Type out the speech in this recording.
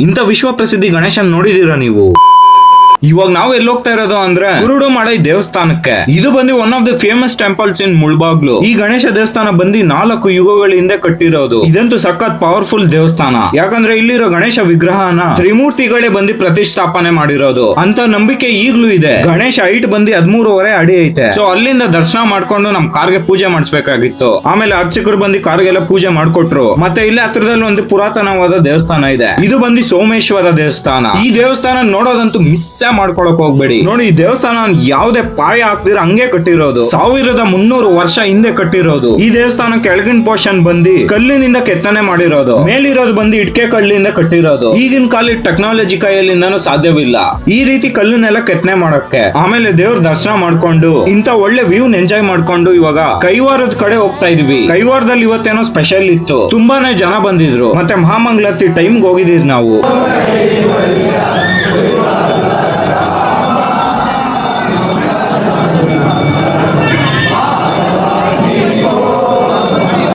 ಇಂಥ ವಿಶ್ವ ಪ್ರಸಿದ್ಧಿ ಗಣೇಶನ್ ನೋಡಿದೀರಾ ನೀವು? ಇವಾಗ ನಾವು ಎಲ್ಲಿ ಹೋಗ್ತಾ ಇರೋದು ಅಂದ್ರೆ ಕುರುಡುಮಲೈ ದೇವಸ್ಥಾನಕ್ಕೆ. ಇದು ಬಂದು one of the famous temples in Mulbagal. ಈ ಗಣೇಶ ದೇವಸ್ಥಾನ ಬಂದು 4 ಯುಗಗಳ ಹಿಂದೆ ಕಟ್ಟಿರೋದು. ಇದಂತೂ ಸಖತ್ ಪವರ್ಫುಲ್ ದೇವಸ್ಥಾನ. ಯಾಕಂದ್ರೆ ಇಲ್ಲಿರೋ ಗಣೇಶ ವಿಗ್ರಹನ ತ್ರಿಮೂರ್ತಿಗಳೇ ಬಂದು ಪ್ರತಿಷ್ಠಾಪನೆ ಮಾಡಿರೋದು ಅಂತ ನಂಬಿಕೆ ಈಗ್ಲೂ ಇದೆ. ಗಣೇಶ ಹೈಟ್ ಬಂದು 13.5 ಅಡಿ ಐತೆ. ಸೊ ಅಲ್ಲಿಂದ ದರ್ಶನ ಮಾಡ್ಕೊಂಡು ನಮ್ ಕಾರ್ಗೆ ಪೂಜೆ ಮಾಡಿಸ್ಬೇಕಾಗಿತ್ತು. ಆಮೇಲೆ ಅರ್ಚಕರು ಬಂದು ಕಾರ್ಗೆಲ್ಲ ಪೂಜೆ ಮಾಡ್ಕೊಟ್ರು. ಮತ್ತೆ ಇಲ್ಲಿ ಹತ್ರದಲ್ಲಿ ಒಂದು ಪುರಾತನವಾದ ದೇವಸ್ಥಾನ ಇದೆ. ಇದು ಬಂದು ಸೋಮೇಶ್ವರ ದೇವಸ್ಥಾನ. ಈ ದೇವಸ್ಥಾನ ನೋಡೋದಂತೂ ಮಿಸ್ ಮಾಡ್ಕೊಳಕ್ ಹೋಗ್ಬೇಡಿ. ನೋಡಿ, ಈ ದೇವಸ್ಥಾನ ಯಾವುದೇ ಪಾಯ ಹಾಕ್ದಿರ ಹಂಗೆ ಕಟ್ಟಿರೋದು. 1300 ವರ್ಷ ಹಿಂದೆ ಕಟ್ಟಿರೋದು. ಈ ದೇವಸ್ಥಾನ ಕೆಳಗಿನ ಪೋರ್ಷನ್ ಬಂದು ಕಲ್ಲಿನಿಂದ ಕೆತ್ತನೆ ಮಾಡಿರೋದು. ಮೇಲಿರೋದು ಬಂದು ಇಟ್ಕೆ ಕಲ್ಲಿಂದ ಕಟ್ಟಿರೋದು. ಈಗಿನ ಕಾಲ ಟೆಕ್ನಾಲಜಿ ಕೈಯಲ್ಲಿಂದನೂ ಸಾಧ್ಯವಿಲ್ಲ ಈ ರೀತಿ ಕಲ್ಲನ್ನೆಲ್ಲ ಕೆತ್ತನೆ ಮಾಡಕ್ಕೆ. ಆಮೇಲೆ ದೇವ್ರ ದರ್ಶನ ಮಾಡ್ಕೊಂಡು ಇಂತ ಒಳ್ಳೆ ವ್ಯೂ ಎಂಜಾಯ್ ಮಾಡ್ಕೊಂಡು ಇವಾಗ ಕೈವಾರದ ಕಡೆ ಹೋಗ್ತಾ ಇದೀವಿ. ಕೈವಾರದಲ್ಲಿ ಇವತ್ತೇನೋ ಸ್ಪೆಷಲ್ ಇತ್ತು. ತುಂಬಾನೇ ಜನ ಬಂದಿದ್ರು. ಮತ್ತೆ ಮಹಾಮಂಗಳಾರತಿ ಟೈಮ್ಗೆ ಹೋಗಿದೀವಿ ನಾವು.